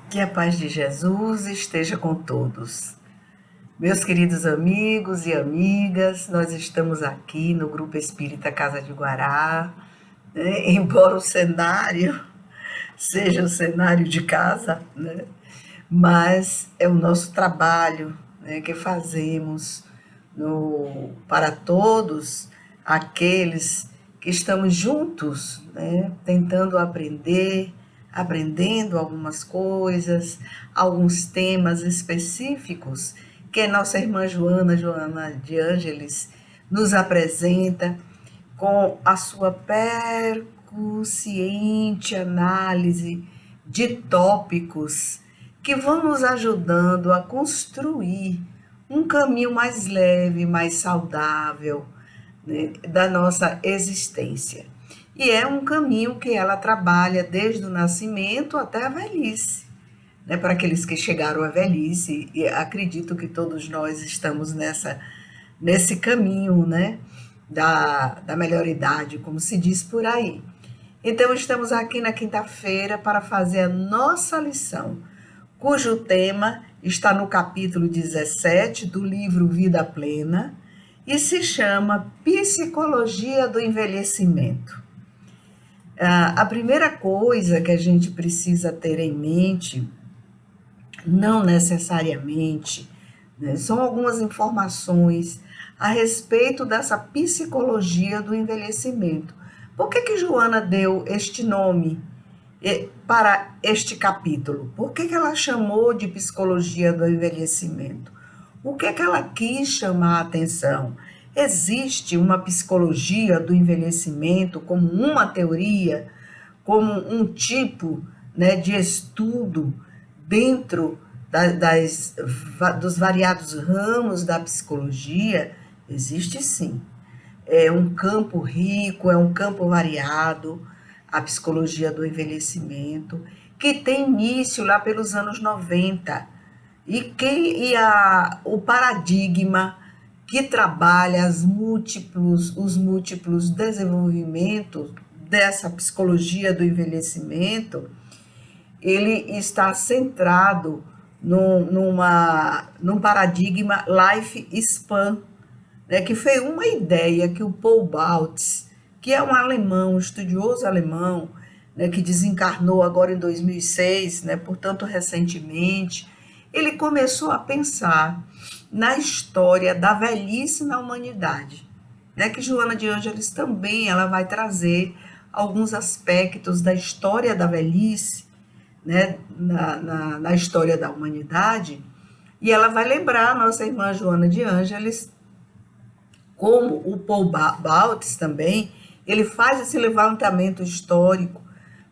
Que a paz de Jesus esteja com todos. Meus queridos amigos e amigas, nós estamos aqui no Grupo Espírita Casa de Guará, né? Embora o cenário seja o cenário de casa, né? Mas é o nosso trabalho, né, que fazemos para todos aqueles que estamos juntos, né, tentando aprendendo algumas coisas, alguns temas específicos que a nossa irmã Joana de Ângeles, nos apresenta com a sua percussiente análise de tópicos que vão nos ajudando a construir um caminho mais leve, mais saudável, né, da nossa existência. E é um caminho que ela trabalha desde o nascimento até a velhice. Né, para aqueles que chegaram à velhice, e acredito que todos nós estamos nesse caminho, né, da melhor idade, como se diz por aí. Então, estamos aqui na quinta-feira para fazer a nossa lição, cujo tema está no capítulo 17 do livro Vida Plena e se chama Psicologia do Envelhecimento. A primeira coisa que a gente precisa ter em mente, não necessariamente, né, são algumas informações a respeito dessa psicologia do envelhecimento. Por que Joana deu este nome para este capítulo? Por que ela chamou de psicologia do envelhecimento? O que ela quis chamar a atenção? Existe uma psicologia do envelhecimento como uma teoria, como um tipo, né, de estudo dentro dos variados ramos da psicologia? Existe sim. É um campo rico, é um campo variado, a psicologia do envelhecimento, que tem início lá pelos anos 90. O paradigma que trabalha os múltiplos desenvolvimentos dessa psicologia do envelhecimento, ele está centrado num paradigma life span, né, que foi uma ideia que o Paul Baltz, que é um alemão, um estudioso alemão, né, que desencarnou agora em 2006, né, portanto recentemente, ele começou a pensar na história da velhice na humanidade, né, que Joana de Ângeles também ela vai trazer alguns aspectos da história da velhice, né, na história da humanidade, e ela vai lembrar a nossa irmã Joana de Ângeles, como o Paul Baltz também, ele faz esse levantamento histórico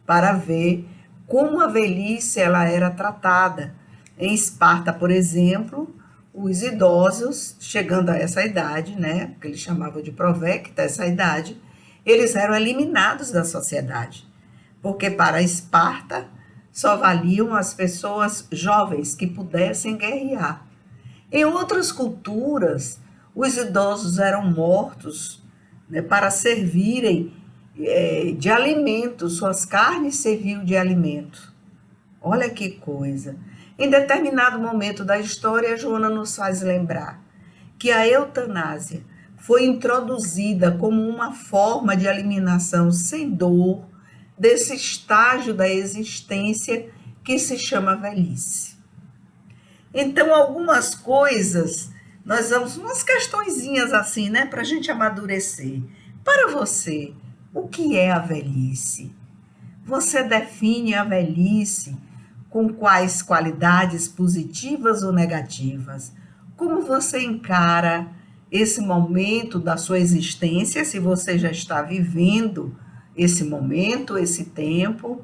para ver como a velhice ela era tratada. Em Esparta, por exemplo, os idosos, chegando a essa idade, né, que eles chamavam de provecta, essa idade, eles eram eliminados da sociedade, porque para Esparta só valiam as pessoas jovens que pudessem guerrear. Em outras culturas, os idosos eram mortos, né, para servirem de alimento, suas carnes serviam de alimento. Olha que coisa. Em determinado momento da história, Joana nos faz lembrar que a eutanásia foi introduzida como uma forma de eliminação sem dor desse estágio da existência que se chama velhice. Então, algumas coisas, nós vamos, umas questõezinhas assim, né, para a gente amadurecer. Para você, o que é a velhice? Você define a velhice com quais qualidades positivas ou negativas? Como você encara esse momento da sua existência, se você já está vivendo esse momento, esse tempo,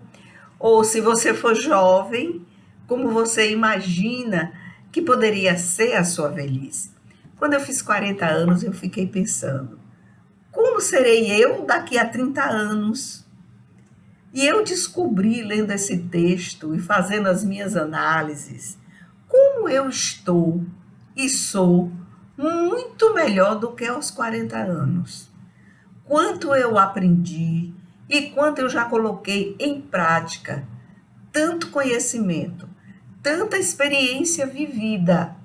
ou se você for jovem, como você imagina que poderia ser a sua velhice? Quando eu fiz 40 anos, eu fiquei pensando, como serei eu daqui a 30 anos? E eu descobri, lendo esse texto e fazendo as minhas análises, como eu estou e sou muito melhor do que aos 40 anos. Quanto eu aprendi e quanto eu já coloquei em prática tanto conhecimento. tanta experiência vivida,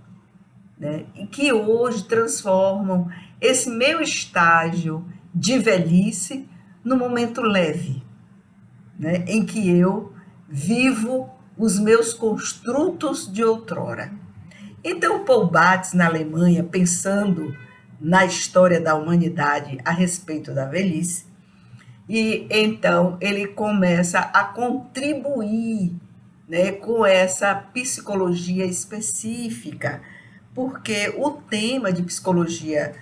né? E que hoje transformam esse meu estágio de velhice no momento leve, né? Em que eu vivo os meus construtos de outrora. Então, Paul Batz, na Alemanha, pensando na história da humanidade a respeito da velhice, e então ele começa a contribuir, né, com essa psicologia específica, porque o tema de psicologia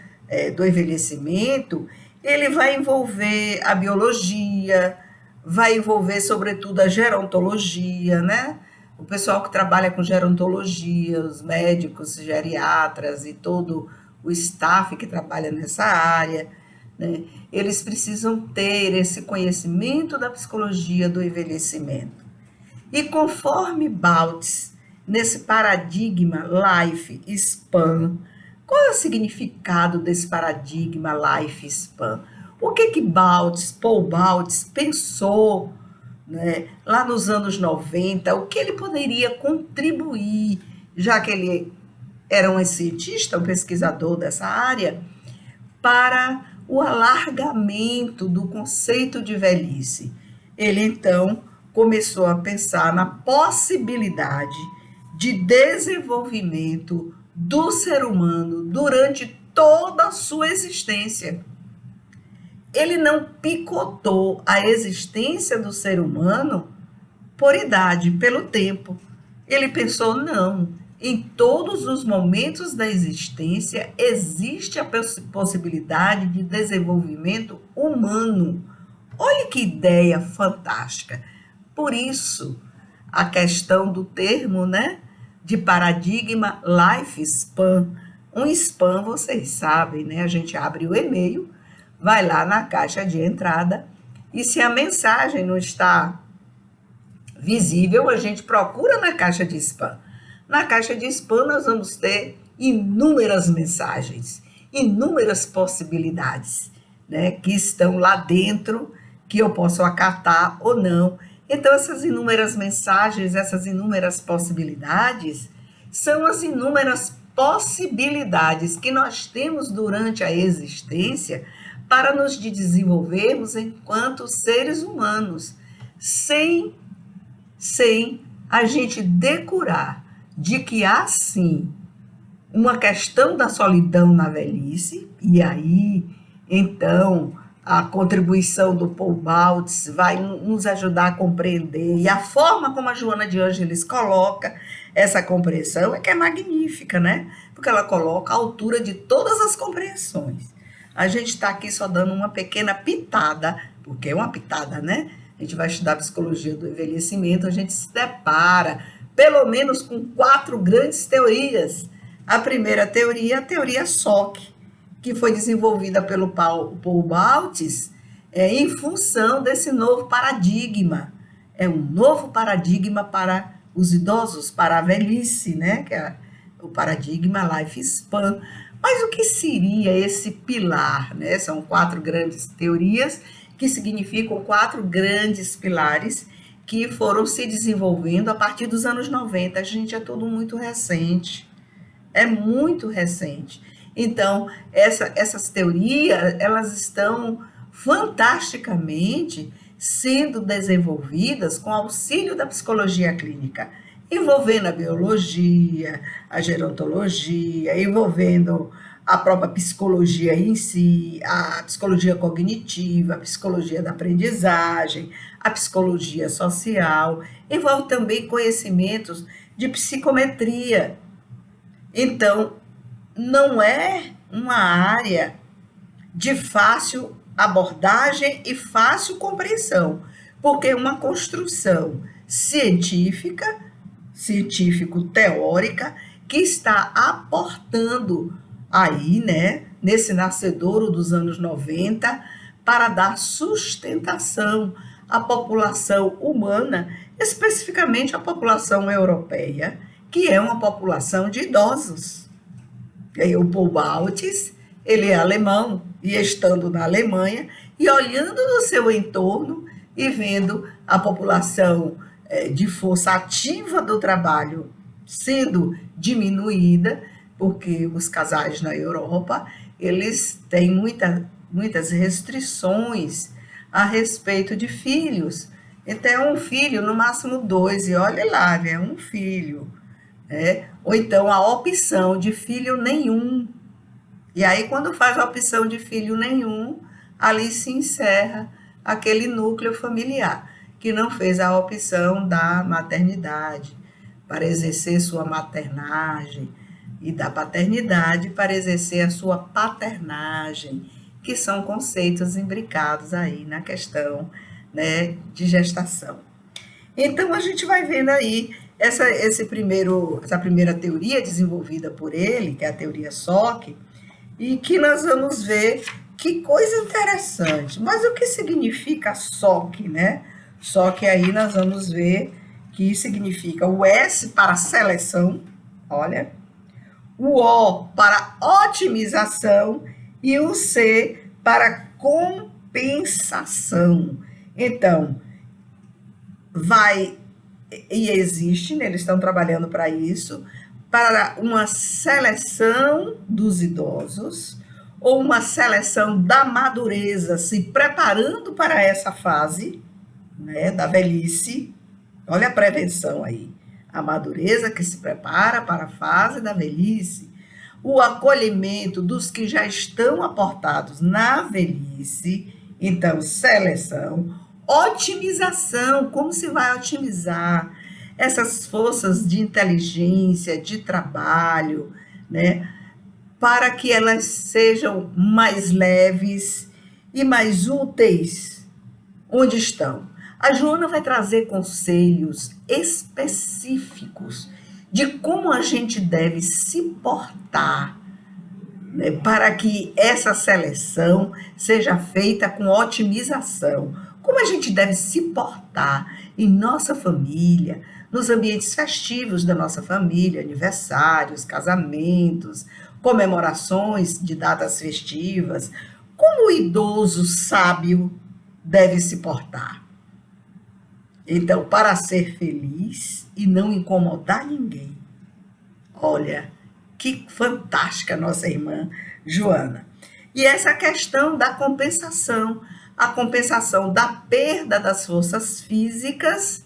do envelhecimento, ele vai envolver a biologia, vai envolver sobretudo a gerontologia, né? O pessoal que trabalha com gerontologia, os médicos, geriatras e todo o staff que trabalha nessa área, né? Eles precisam ter esse conhecimento da psicologia do envelhecimento. E conforme Baltz, nesse paradigma Life Span, qual é o significado desse paradigma Life Span? O que Paul Baltz pensou, né, lá nos anos 90, o que ele poderia contribuir, já que ele era um cientista, um pesquisador dessa área, para o alargamento do conceito de velhice. Ele, então, começou a pensar na possibilidade de desenvolvimento do ser humano durante toda a sua existência. Ele não picotou a existência do ser humano por idade, pelo tempo. Ele pensou, não, em todos os momentos da existência existe a possibilidade de desenvolvimento humano. Olha que ideia fantástica. Por isso, a questão do termo, né, de paradigma Life Span. Um spam, vocês sabem, né? A gente abre o e-mail, vai lá na caixa de entrada e se a mensagem não está visível, a gente procura na caixa de spam. Na caixa de spam nós vamos ter inúmeras mensagens, inúmeras possibilidades, né, que estão lá dentro, que eu posso acatar ou não. Então, essas inúmeras mensagens, essas inúmeras possibilidades, são as inúmeras possibilidades que nós temos durante a existência para nos desenvolvermos enquanto seres humanos, sem a gente decurar de que há, sim, uma questão da solidão na velhice, e aí, então, a contribuição do Paul Baltz vai nos ajudar a compreender, e a forma como a Joana de Ângeles coloca essa compreensão é que é magnífica, né? Porque ela coloca a altura de todas as compreensões. A gente está aqui só dando uma pequena pitada, porque é uma pitada, né? A gente vai estudar psicologia do envelhecimento, a gente se depara, pelo menos, com 4 grandes teorias. A primeira teoria é a teoria SOC, que foi desenvolvida pelo Paul Baltz em função desse novo paradigma. É um novo paradigma para os idosos, para a velhice, né? Que é o paradigma Life Span. Mas o que seria esse pilar, né? São 4 grandes teorias que significam 4 grandes pilares que foram se desenvolvendo a partir dos anos 90. Gente, é tudo muito recente. É muito recente. Então, essas teorias, elas estão fantasticamente sendo desenvolvidas com auxílio da psicologia clínica, envolvendo a biologia, a gerontologia, envolvendo a própria psicologia em si, a psicologia cognitiva, a psicologia da aprendizagem, a psicologia social, envolve também conhecimentos de psicometria. Então, não é uma área de fácil abordagem e fácil compreensão, porque é uma construção científico-teórica, que está aportando aí, né, nesse nascedouro dos anos 90, para dar sustentação à população humana, especificamente à população europeia, que é uma população de idosos. E aí o Paul Baltz, ele é alemão, e estando na Alemanha, e olhando no seu entorno, e vendo a população de força ativa do trabalho sendo diminuída, porque os casais na Europa, eles têm muitas restrições a respeito de filhos. Então, é um filho, no máximo dois, e olha lá, é um filho, né? Ou então a opção de filho nenhum. E aí, quando faz a opção de filho nenhum, ali se encerra aquele núcleo familiar, que não fez a opção da maternidade para exercer sua maternagem e da paternidade para exercer a sua paternagem, que são conceitos imbricados aí na questão, né, de gestação. Então, a gente vai vendo aí essa primeira teoria desenvolvida por ele, que é a teoria SOC, e que nós vamos ver que coisa interessante. Mas o que significa SOC, né? SOC aí nós vamos ver que significa o S para seleção, olha, o O para otimização e o C para compensação. Então, vai e existe, né, eles estão trabalhando para isso, para uma seleção dos idosos ou uma seleção da madureza, se preparando para essa fase, né, da velhice. Olha a prevenção aí. A madureza que se prepara para a fase da velhice. O acolhimento dos que já estão aportados na velhice. Então, seleção. Otimização, como se vai otimizar essas forças de inteligência, de trabalho, né, para que elas sejam mais leves e mais úteis onde estão. A Joana vai trazer conselhos específicos de como a gente deve se portar, né, para que essa seleção seja feita com otimização. Como a gente deve se portar em nossa família, nos ambientes festivos da nossa família, aniversários, casamentos, comemorações de datas festivas, como o idoso sábio deve se portar. Então, para ser feliz e não incomodar ninguém. Olha, que fantástica nossa irmã Joana. E essa questão da compensação, a compensação da perda das forças físicas,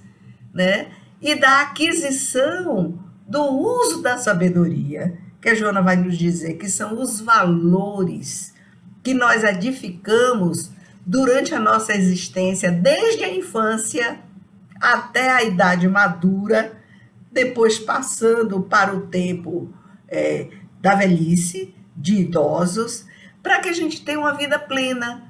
né, e da aquisição do uso da sabedoria, que a Joana vai nos dizer que são os valores que nós edificamos durante a nossa existência, desde a infância até a idade madura, depois passando para o tempo da velhice, de idosos, para que a gente tenha uma vida plena.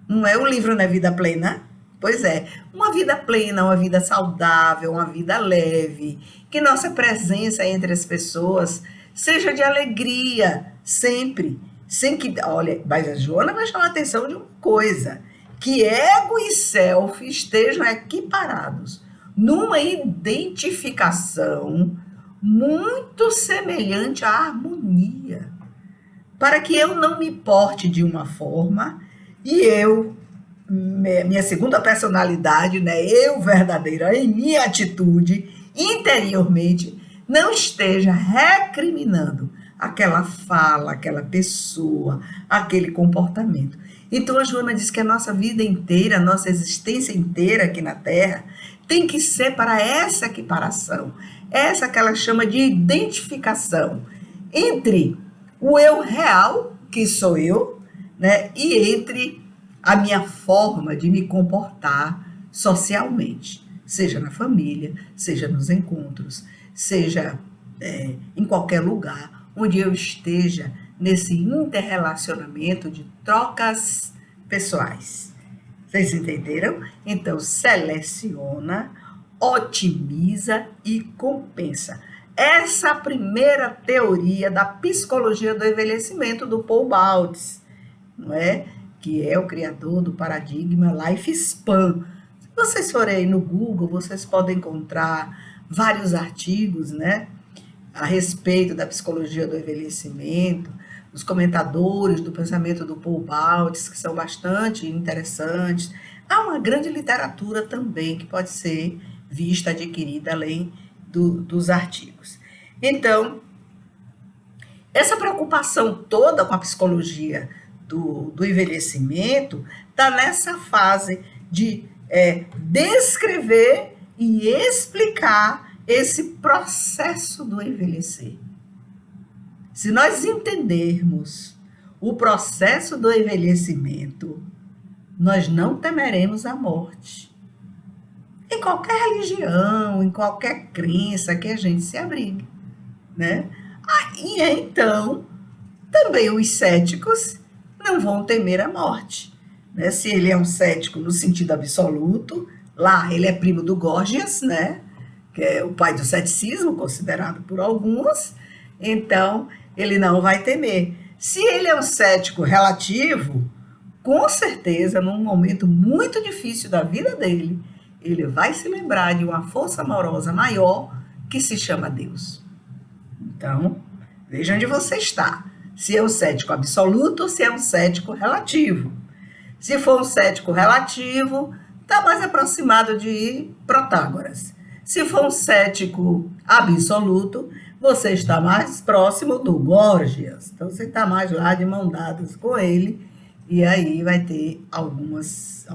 Não é o livro, não é Vida Plena? Pois é, uma vida plena, uma vida saudável, uma vida leve, que nossa presença entre as pessoas seja de alegria, sempre, sem que, olha, mas a Joana vai chamar a atenção de uma coisa, que ego e self estejam equiparados numa identificação muito semelhante à harmonia, para que eu não me porte de uma forma e minha segunda personalidade, né, eu verdadeira, em minha atitude, interiormente, não esteja recriminando aquela fala, aquela pessoa, aquele comportamento. Então a Joana diz que a nossa vida inteira, a nossa existência inteira aqui na Terra, tem que ser para essa equiparação, essa que ela chama de identificação entre o eu real, que sou eu, né, e entre a minha forma de me comportar socialmente, seja na família, seja nos encontros, seja em qualquer lugar onde eu esteja nesse interrelacionamento de trocas pessoais. Vocês entenderam? Então, seleciona, otimiza e compensa. Essa primeira teoria da psicologia do envelhecimento do Paul Baltes, não é? Que é o criador do paradigma Lifespan. Se vocês forem aí no Google, vocês podem encontrar vários artigos, né, a respeito da psicologia do envelhecimento, os comentadores do pensamento do Paul Baltes, que são bastante interessantes. Há uma grande literatura também que pode ser vista, adquirida, além dos artigos. Então, essa preocupação toda com a psicologia do envelhecimento está nessa fase de descrever e explicar esse processo do envelhecer. Se nós entendermos o processo do envelhecimento, nós não temeremos a morte. Em qualquer religião, em qualquer crença que a gente se abrigue, né? E então, também os céticos não vão temer a morte, né? Se ele é um cético no sentido absoluto, lá ele é primo do Gorgias, né? Que é o pai do ceticismo, considerado por alguns, então ele não vai temer. Se ele é um cético relativo, com certeza, num momento muito difícil da vida dele, ele vai se lembrar de uma força amorosa maior que se chama Deus. Então, veja onde você está. Se é um cético absoluto ou se é um cético relativo. Se for um cético relativo, está mais aproximado de Protágoras. Se for um cético absoluto, você está mais próximo do Gorgias. Então, você está mais lá de mão dadas com ele, e aí vai ter alguns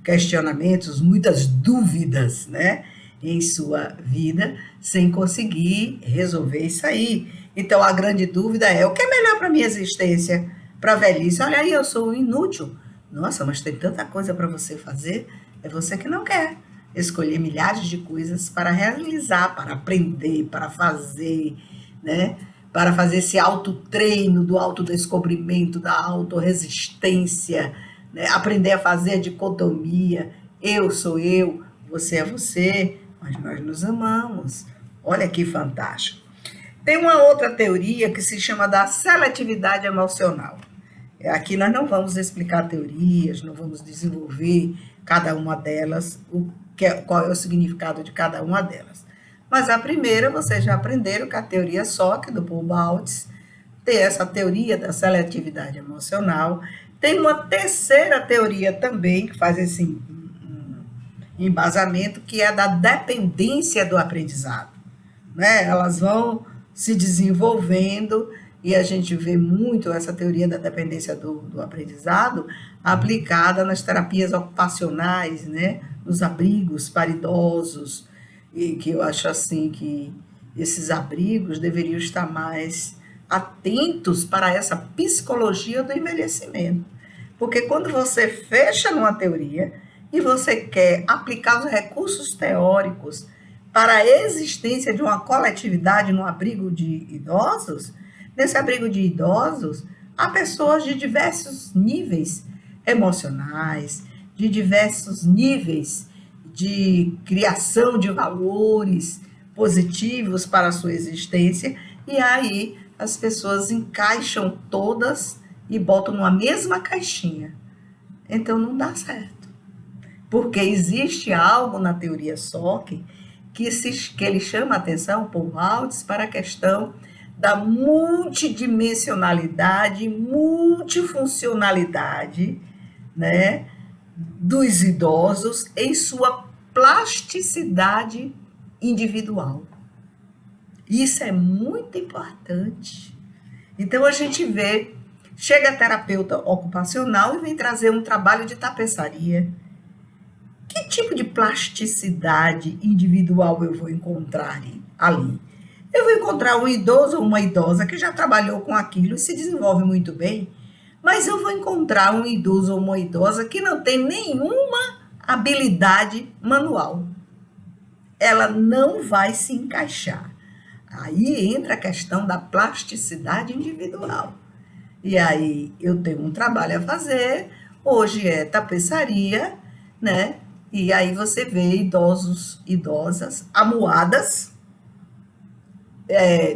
questionamentos, muitas dúvidas, né, em sua vida, sem conseguir resolver isso aí. Então, a grande dúvida é: o que é melhor para a minha existência, para a velhice? Olha aí, eu sou inútil. Nossa, mas tem tanta coisa para você fazer, é você que não quer escolher milhares de coisas para realizar, para aprender, para fazer, né? Para fazer esse autotreino do autodescobrimento, da autorresistência, né? Aprender a fazer a dicotomia, eu sou eu, você é você, mas nós nos amamos. Olha que fantástico. Tem uma outra teoria que se chama da seletividade emocional. Aqui nós não vamos explicar teorias, não vamos desenvolver cada uma delas, qual é o significado de cada uma delas. Mas a primeira, vocês já aprenderam que a teoria SOC, do Paul Baltes, tem essa teoria da seletividade emocional. Tem uma terceira teoria também, que faz esse embasamento, que é da dependência do aprendizado, né? Elas vão se desenvolvendo e a gente vê muito essa teoria da dependência do aprendizado aplicada nas terapias ocupacionais, né? Nos abrigos para idosos, e que eu acho assim que esses abrigos deveriam estar mais atentos para essa psicologia do envelhecimento. Porque quando você fecha numa teoria e você quer aplicar os recursos teóricos para a existência de uma coletividade no abrigo de idosos, nesse abrigo de idosos, há pessoas de diversos níveis emocionais, de diversos níveis de criação de valores positivos para a sua existência, e aí as pessoas encaixam todas e botam numa mesma caixinha. Então não dá certo. Porque existe algo na teoria SOC que ele chama a atenção, Paul Baltes, para a questão da multidimensionalidade, multifuncionalidade, né, dos idosos em sua plasticidade individual. Isso é muito importante. Então a gente vê, chega a terapeuta ocupacional e vem trazer um trabalho de tapeçaria. Que tipo de plasticidade individual eu vou encontrar ali? Eu vou encontrar um idoso ou uma idosa que já trabalhou com aquilo e se desenvolve muito bem, mas eu vou encontrar um idoso ou uma idosa que não tem nenhuma habilidade manual. Ela não vai se encaixar. Aí entra a questão da plasticidade individual. E aí eu tenho um trabalho a fazer, hoje é tapeçaria, né? E aí você vê idosos, idosas, amuadas,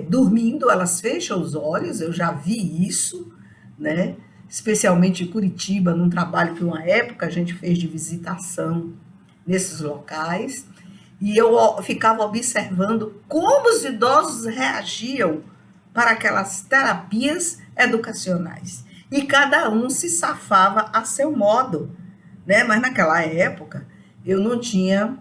dormindo, elas fecham os olhos, eu já vi isso, né? Especialmente em Curitiba, num trabalho que uma época a gente fez de visitação nesses locais, e eu ficava observando como os idosos reagiam para aquelas terapias educacionais. E cada um se safava a seu modo, né? Mas naquela época eu não tinha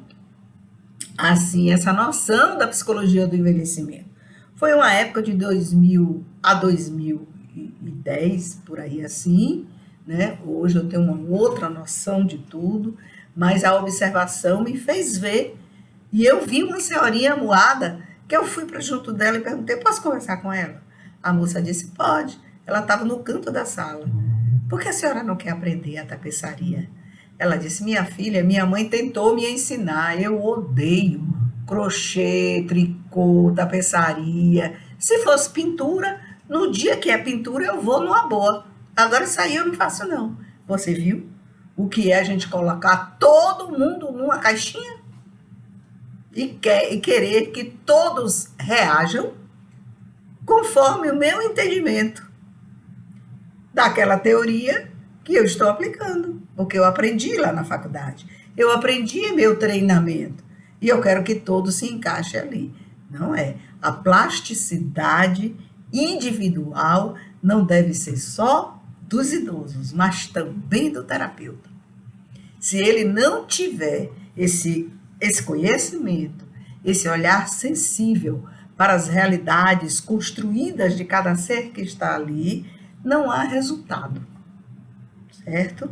assim, essa noção da psicologia do envelhecimento. Foi uma época de 2000 a 2010, por aí assim, né? Hoje eu tenho uma outra noção de tudo, mas a observação me fez ver. E eu vi uma senhorinha moada, que eu fui para junto dela e perguntei, posso conversar com ela? A moça disse, pode. Ela estava no canto da sala. Por que a senhora não quer aprender a tapeçaria? Ela disse, minha filha, minha mãe tentou me ensinar, eu odeio crochê, tricô, tapeçaria. Se fosse pintura, no dia que é pintura eu vou numa boa. Agora isso aí eu não faço não. Você viu o que é a gente colocar todo mundo numa caixinha? E querer que todos reajam conforme o meu entendimento daquela teoria que eu estou aplicando, porque eu aprendi lá na faculdade, eu aprendi em meu treinamento, e eu quero que todo se encaixe ali. Não é. A plasticidade individual não deve ser só dos idosos, mas também do terapeuta. Se ele não tiver esse conhecimento, esse olhar sensível para as realidades construídas de cada ser que está ali, não há resultado, certo?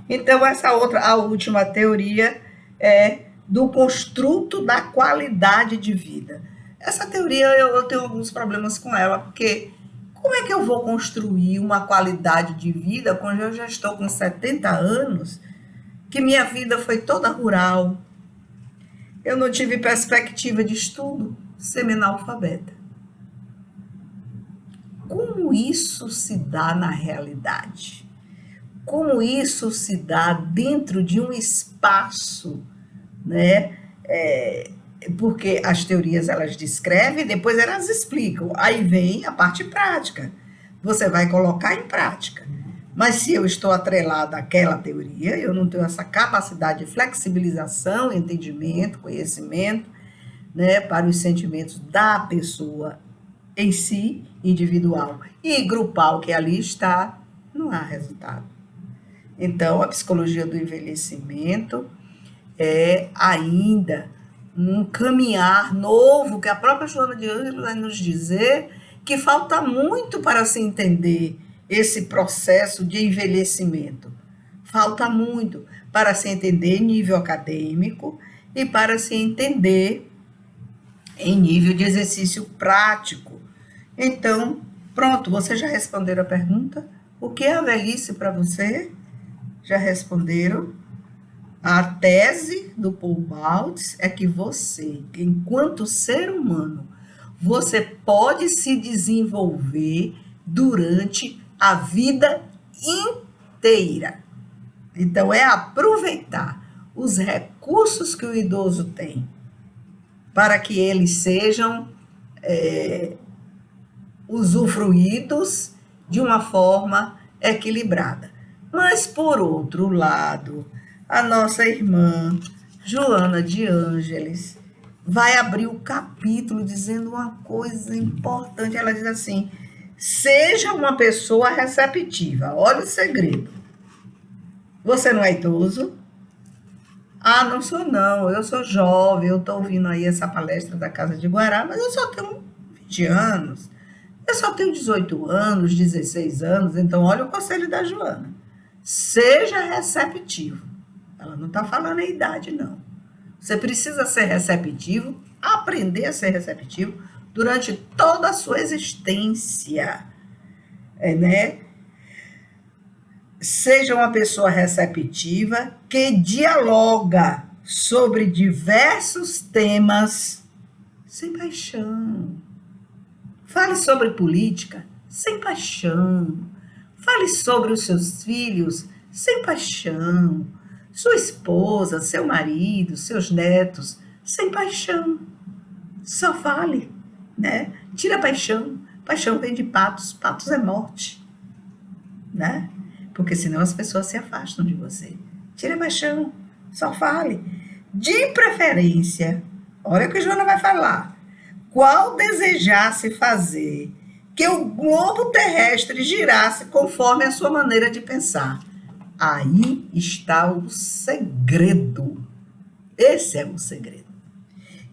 Então, a última teoria é do construto da qualidade de vida. Essa teoria eu tenho alguns problemas com ela, porque como é que eu vou construir uma qualidade de vida quando eu já estou com 70 anos, que minha vida foi toda rural, eu não tive perspectiva de estudo, semi-analfabeta. Como isso se dá na realidade? Como isso se dá dentro de um espaço, né? Porque as teorias elas descrevem, depois elas explicam. Aí vem a parte prática. Você vai colocar em prática. Mas se eu estou atrelada àquela teoria, eu não tenho essa capacidade de flexibilização, entendimento, conhecimento, né, para os sentimentos da pessoa em si, individual e grupal que ali está, não há resultado. Então, a psicologia do envelhecimento é ainda um caminhar novo, que a própria Joana de Ângeles vai nos dizer que falta muito para se entender esse processo de envelhecimento. Falta muito para se entender em nível acadêmico e para se entender em nível de exercício prático. Então, pronto, você já respondeu a pergunta? O que é a velhice para você? Já responderam? A tese do Paul Baltz é que você, enquanto ser humano, você pode se desenvolver durante a vida inteira. Então, é aproveitar os recursos que o idoso tem para que eles sejam usufruídos de uma forma equilibrada. Mas, por outro lado, a nossa irmã Joana de Ângeles vai abrir o capítulo dizendo uma coisa importante. Ela diz assim, seja uma pessoa receptiva. Olha o segredo. Você não é idoso? Ah, não sou não, eu sou jovem, eu estou ouvindo aí essa palestra da Casa de Guará, mas eu só tenho 20 anos, eu só tenho 18 anos, 16 anos, então olha o conselho da Joana. Seja receptivo. Ela não está falando em idade, não. Você precisa ser receptivo, aprender a ser receptivo durante toda a sua existência, né? Seja uma pessoa receptiva que dialoga sobre diversos temas sem paixão. Fale sobre política sem paixão. Fale sobre os seus filhos sem paixão. Sua esposa, seu marido, seus netos sem paixão. Só fale, né? Tira a paixão. Paixão vem de patos, patos é morte, né? Porque senão as pessoas se afastam de você. Tira a paixão, só fale. De preferência, olha o que a Joana vai falar. Qual desejasse fazer que o globo terrestre girasse conforme a sua maneira de pensar. Aí está o segredo. Esse é o segredo.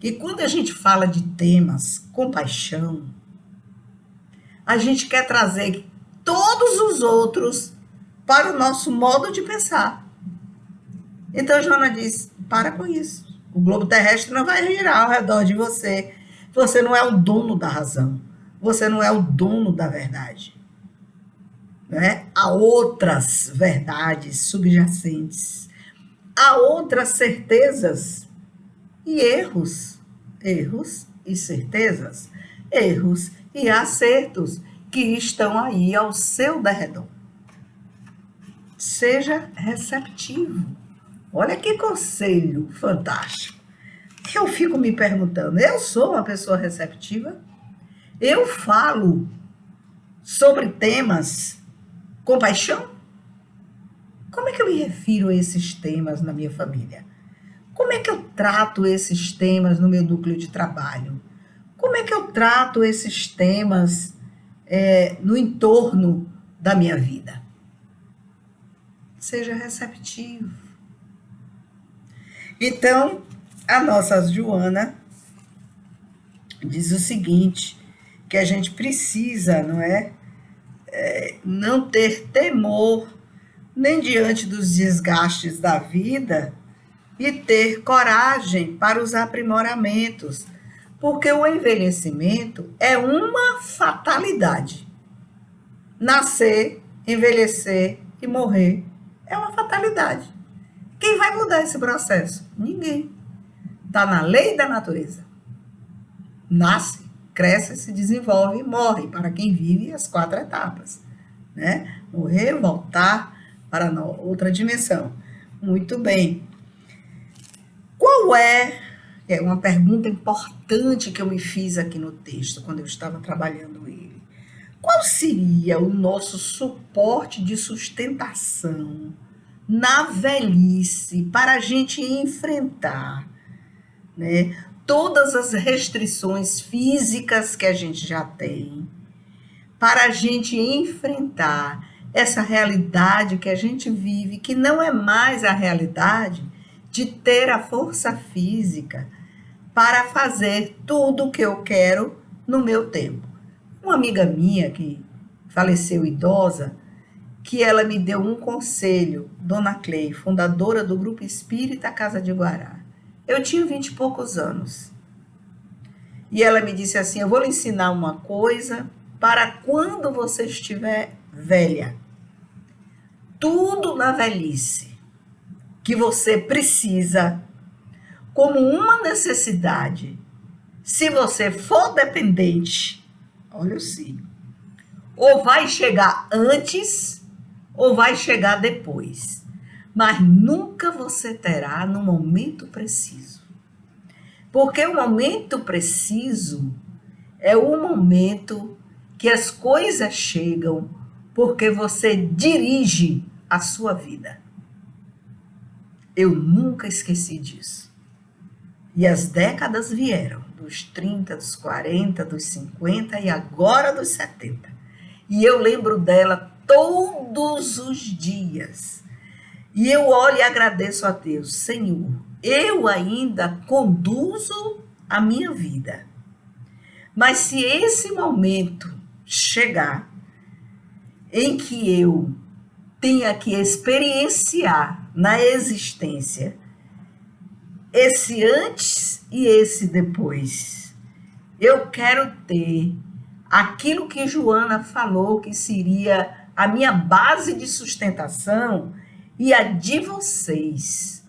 E quando a gente fala de temas compaixão, a gente quer trazer todos os outros para o nosso modo de pensar. Então, Joana diz, para com isso. O globo terrestre não vai girar ao redor de você. Você não é o dono da razão. Você não é o dono da verdade. Né? Há outras verdades subjacentes. Há outras certezas e erros. Erros e certezas. Erros e acertos que estão aí ao seu derredor. Seja receptivo. Olha que conselho fantástico. Eu fico me perguntando, eu sou uma pessoa receptiva? Eu falo sobre temas com paixão? Como é que eu me refiro a esses temas na minha família? Como é que eu trato esses temas no meu núcleo de trabalho? Como é que eu trato esses temas no entorno da minha vida? Seja receptivo. Então, a nossa Joana diz o seguinte, que a gente precisa, não ter temor nem diante dos desgastes da vida e ter coragem para os aprimoramentos, porque o envelhecimento é uma fatalidade. Nascer, envelhecer e morrer é uma fatalidade. Quem vai mudar esse processo? Ninguém. Está na lei da natureza. Nasce, cresce, se desenvolve e morre, para quem vive as 4 etapas. Né? Morrer, voltar para outra dimensão. Muito bem. Qual é uma pergunta importante que eu me fiz aqui no texto, quando eu estava trabalhando ele. Qual seria o nosso suporte de sustentação na velhice para a gente enfrentar, né, todas as restrições físicas que a gente já tem, para a gente enfrentar essa realidade que a gente vive, que não é mais a realidade de ter a força física para fazer tudo o que eu quero no meu tempo. Uma amiga minha que faleceu idosa, que ela me deu um conselho, Dona Clei, fundadora do Grupo Espírita Casa de Guará. Eu tinha 20 e poucos anos. E ela me disse assim, eu vou lhe ensinar uma coisa para quando você estiver velha. Tudo na velhice que você precisa, como uma necessidade, se você for dependente, olha o sim, ou vai chegar antes ou vai chegar depois, mas nunca você terá no momento preciso. Porque o momento preciso é o momento que as coisas chegam porque você dirige a sua vida. Eu nunca esqueci disso. E as décadas vieram, dos 30, dos 40, dos 50 e agora dos 70. E eu lembro dela todos os dias. E eu olho e agradeço a Deus. Senhor, eu ainda conduzo a minha vida. Mas se esse momento chegar em que eu tenha que experienciar na existência esse antes e esse depois, eu quero ter aquilo que Joana falou que seria a minha base de sustentação e a de vocês.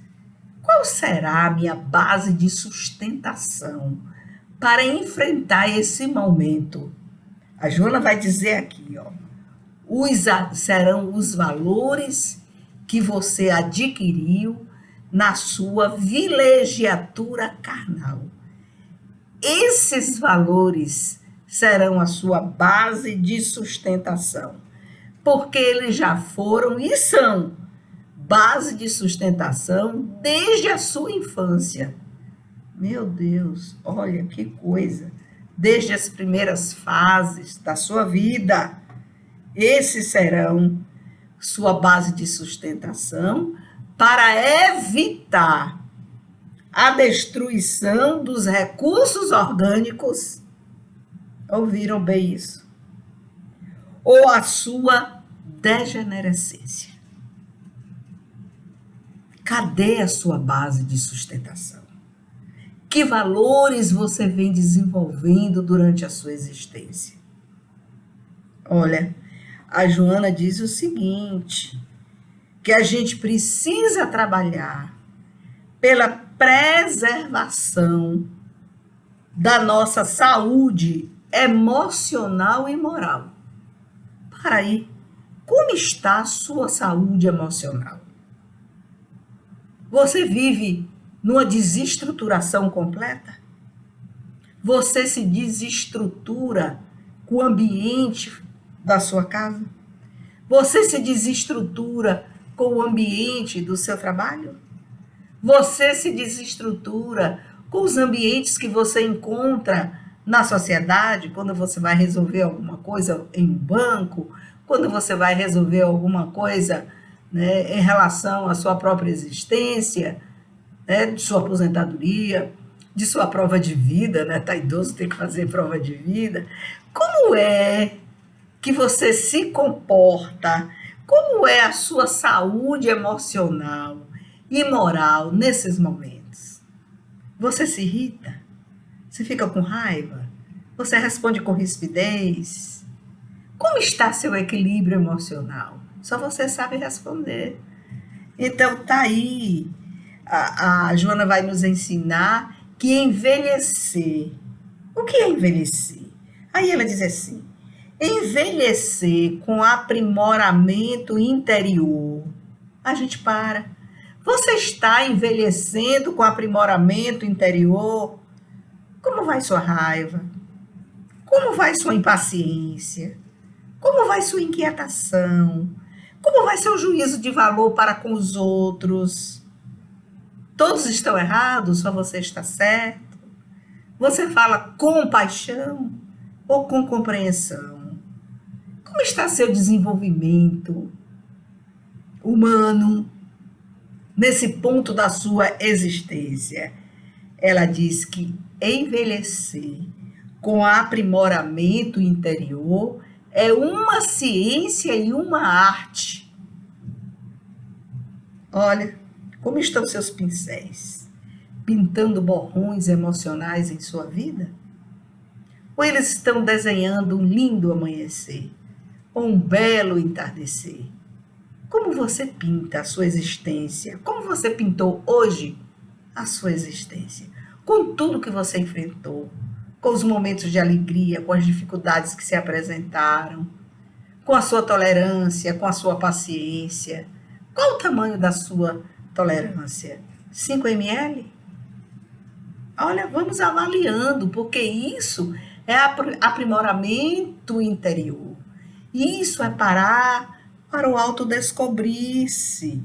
Qual será a minha base de sustentação para enfrentar esse momento? A Joana vai dizer aqui, serão os valores que você adquiriu na sua vilegiatura carnal. Esses valores serão a sua base de sustentação, porque eles já foram e são base de sustentação desde a sua infância. Meu Deus, olha que coisa! Desde as primeiras fases da sua vida, esses serão sua base de sustentação para evitar a destruição dos recursos orgânicos, ouviram bem isso, ou a sua degenerescência. Cadê a sua base de sustentação? Que valores você vem desenvolvendo durante a sua existência? Olha, a Joana diz o seguinte, que a gente precisa trabalhar pela preservação da nossa saúde emocional e moral. Para aí, como está a sua saúde emocional? Você vive numa desestruturação completa? Você se desestrutura com o ambiente da sua casa? Você se desestrutura com o ambiente do seu trabalho? Você se desestrutura com os ambientes que você encontra na sociedade, quando você vai resolver alguma coisa em um banco, quando você vai resolver alguma coisa, né, em relação à sua própria existência, né, de sua aposentadoria, de sua prova de vida, né? Tá idoso, tem que fazer prova de vida. Como é que você se comporta? Como é a sua saúde emocional e moral nesses momentos? Você se irrita? Você fica com raiva? Você responde com rispidez? Como está seu equilíbrio emocional? Só você sabe responder. Então, tá aí. A Joana vai nos ensinar que envelhecer. O que é envelhecer? Aí ela diz assim: envelhecer com aprimoramento interior. A gente para. Você está envelhecendo com aprimoramento interior? Como vai sua raiva? Como vai sua impaciência? Como vai sua inquietação? Como vai seu juízo de valor para com os outros? Todos estão errados, só você está certo? Você fala com paixão ou com compreensão? Como está seu desenvolvimento humano nesse ponto da sua existência? Ela diz que envelhecer com aprimoramento interior é uma ciência e uma arte. Olha, como estão seus pincéis? Pintando borrões emocionais em sua vida? Ou eles estão desenhando um lindo amanhecer? Ou um belo entardecer? Como você pinta a sua existência? Como você pintou hoje a sua existência? Com tudo que você enfrentou, com os momentos de alegria, com as dificuldades que se apresentaram, com a sua tolerância, com a sua paciência. Qual o tamanho da sua tolerância? 5 ml? Olha, vamos avaliando, porque isso é aprimoramento interior. Isso é parar para o autodescobrir-se,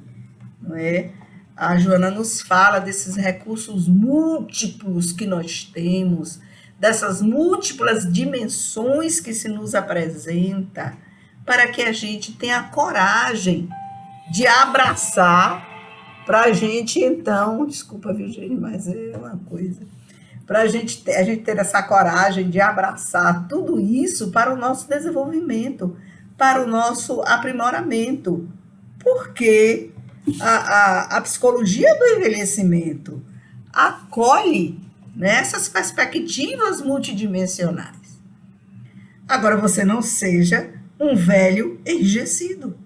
não é? A Joana nos fala desses recursos múltiplos que nós temos, dessas múltiplas dimensões que se nos apresenta, para que a gente tenha coragem de abraçar, para a gente então, desculpa, Virgínia, mas é uma coisa, para a gente ter essa coragem de abraçar tudo isso para o nosso desenvolvimento, para o nosso aprimoramento, porque a psicologia do envelhecimento acolhe, né, essas perspectivas multidimensionais. Agora, você não seja um velho enrijecido,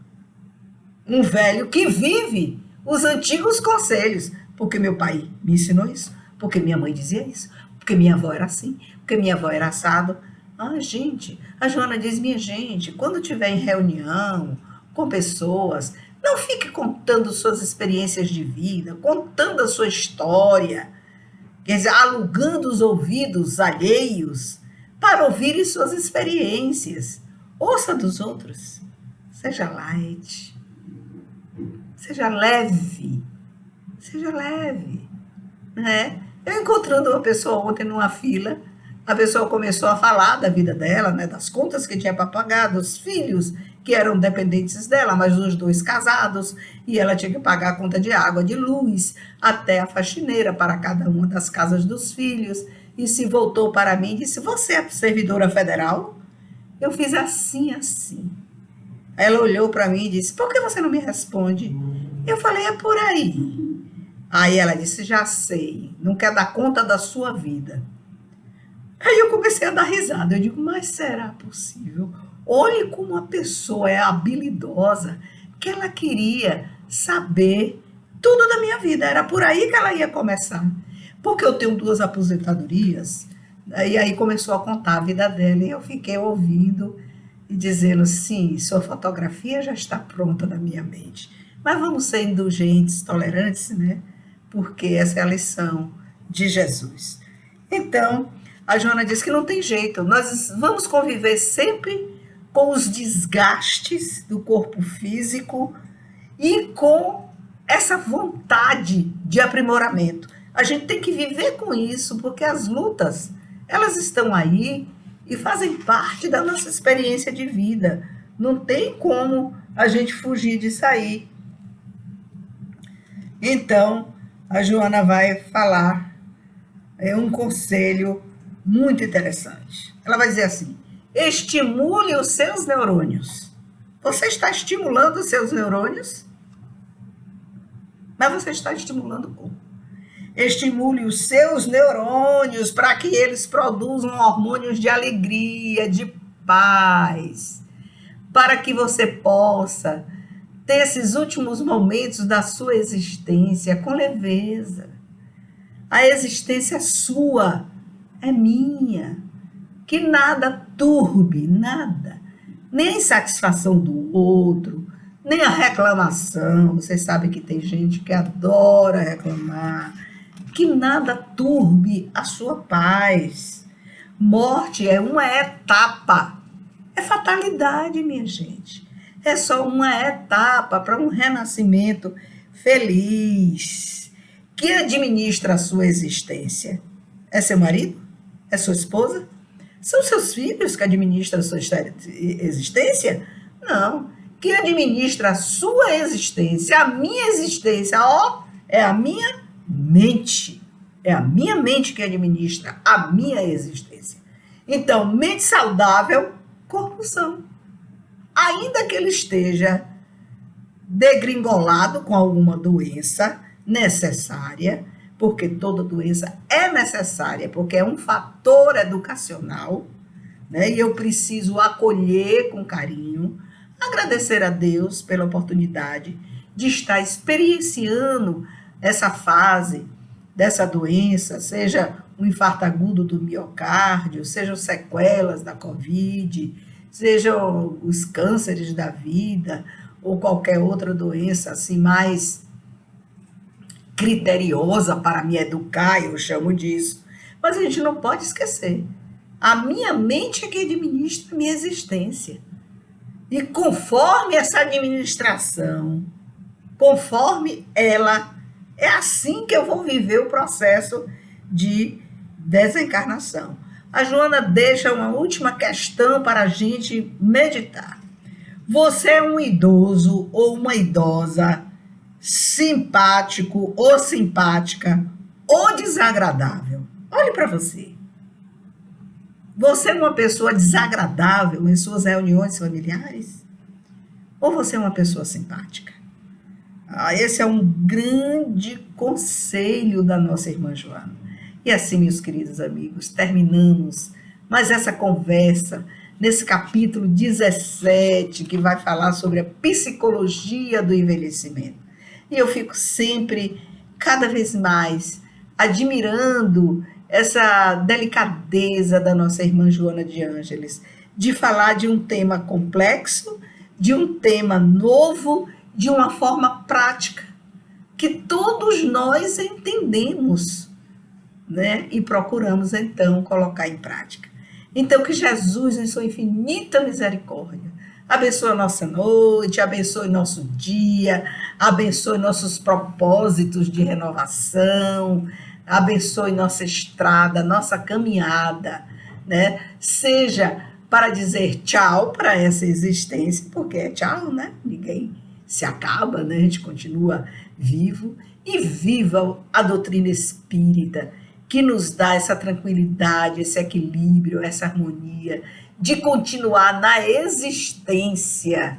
um velho que vive os antigos conselhos, porque meu pai me ensinou isso, porque minha mãe dizia isso, porque minha avó era assim, porque minha avó era assado. Ah, gente, a Joana diz, minha gente, quando estiver em reunião com pessoas, não fique contando suas experiências de vida, contando a sua história, quer dizer, alugando os ouvidos alheios para ouvirem suas experiências. Ouça dos outros. Seja light. Seja leve. Seja leve. Né? Eu encontrando uma pessoa ontem numa fila, a pessoa começou a falar da vida dela, né, das contas que tinha para pagar, dos filhos que eram dependentes dela, mas os dois casados, e ela tinha que pagar a conta de água, de luz, até a faxineira para cada uma das casas dos filhos, e se voltou para mim e disse, você é servidora federal? Eu fiz assim, assim. Ela olhou para mim e disse, por que você não me responde? Eu falei, é por aí. Aí ela disse, já sei, não quer dar conta da sua vida. Aí eu comecei a dar risada, eu digo, mas será possível? Olhe como a pessoa é habilidosa, que ela queria saber tudo da minha vida, era por aí que ela ia começar. Porque eu tenho 2 aposentadorias, e aí começou a contar a vida dela, e eu fiquei ouvindo e dizendo, sim, sua fotografia já está pronta na minha mente. Mas vamos ser indulgentes, tolerantes, né? Porque essa é a lição de Jesus. Então, a Joana diz que não tem jeito, nós vamos conviver sempre com os desgastes do corpo físico e com essa vontade de aprimoramento. A gente tem que viver com isso, porque as lutas, elas estão aí e fazem parte da nossa experiência de vida. Não tem como a gente fugir disso aí. Então, a Joana vai falar um conselho muito interessante. Ela vai dizer assim, estimule os seus neurônios. Você está estimulando os seus neurônios? Mas você está estimulando como? Estimule os seus neurônios para que eles produzam hormônios de alegria, de paz, para que você possa ter esses últimos momentos da sua existência com leveza. A existência é sua, é minha. Que nada turbe, nada. Nem a insatisfação do outro, nem a reclamação. Vocês sabem que tem gente que adora reclamar. Que nada turbe a sua paz. Morte é uma etapa. É fatalidade, minha gente. É só uma etapa para um renascimento feliz. Quem administra a sua existência? É seu marido? É sua esposa? São seus filhos que administram a sua existência? Não. Quem administra a sua existência, a minha existência, é a minha mente. É a minha mente que administra a minha existência. Então, mente saudável, corpo são. Ainda que ele esteja degringolado com alguma doença necessária, porque toda doença é necessária, porque é um fator educacional, né? E eu preciso acolher com carinho, agradecer a Deus pela oportunidade de estar experienciando essa fase dessa doença, seja um infarto agudo do miocárdio, sejam sequelas da Covid, sejam os cânceres da vida, ou qualquer outra doença assim mais criteriosa para me educar, eu chamo disso. Mas a gente não pode esquecer, a minha mente é que administra a minha existência. E conforme essa administração, conforme ela, é assim que eu vou viver o processo de desencarnação. A Joana deixa uma última questão para a gente meditar. Você é um idoso ou uma idosa simpático ou simpática ou desagradável? Olhe para você. Você é uma pessoa desagradável em suas reuniões familiares? Ou você é uma pessoa simpática? Esse é um grande conselho da nossa irmã Joana. E assim, meus queridos amigos, terminamos mais essa conversa nesse capítulo 17, que vai falar sobre a psicologia do envelhecimento. E eu fico sempre, cada vez mais, admirando essa delicadeza da nossa irmã Joana de Ângeles, de falar de um tema complexo, de um tema novo, de uma forma prática, que todos nós entendemos, né? E procuramos, então, colocar em prática. Então, que Jesus, em sua infinita misericórdia, abençoe a nossa noite, abençoe nosso dia, abençoe nossos propósitos de renovação, abençoe nossa estrada, nossa caminhada, né? Seja para dizer tchau para essa existência, porque é tchau, né? Ninguém se acaba, né? A gente continua vivo. E viva a doutrina espírita, que nos dá essa tranquilidade, esse equilíbrio, essa harmonia de continuar na existência.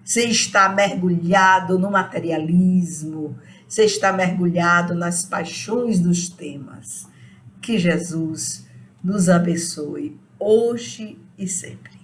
Você está mergulhado no materialismo, você está mergulhado nas paixões dos temas. Que Jesus nos abençoe hoje e sempre.